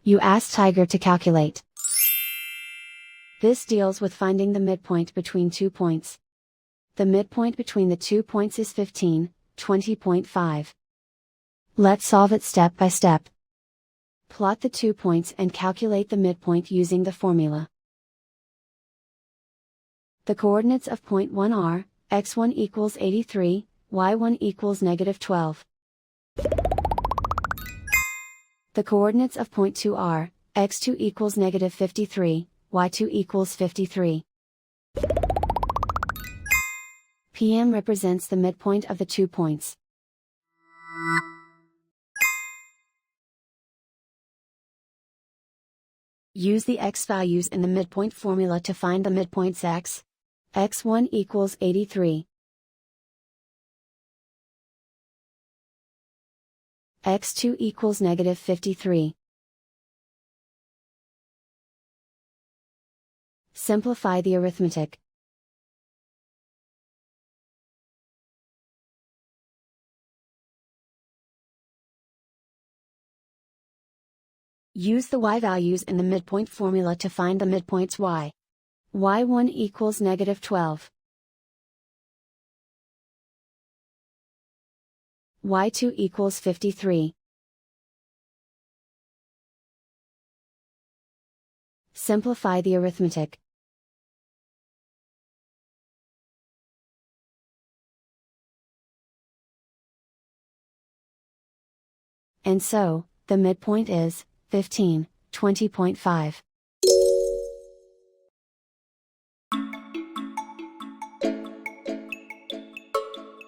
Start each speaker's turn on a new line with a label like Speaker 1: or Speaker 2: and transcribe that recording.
Speaker 1: You ask Tiger to calculate. This deals with finding the midpoint between 2 points. The midpoint between the 2 points is 15, 20.5. Let's solve it step by step. Plot the 2 points and calculate the midpoint using the formula. The coordinates of point 1 are, x1 equals 83, y1 equals -12. The coordinates of point 2 are, x2 equals -53, y2 equals 53. PM represents the midpoint of the 2 points. Use the x values in the midpoint formula to find the midpoints x. x1 equals 83. x2 equals -53. Simplify the arithmetic. Use the y values in the midpoint formula to find the midpoints y. y1 equals -12. y2 equals 53. Simplify the arithmetic. And so, the midpoint is 15, 20.5.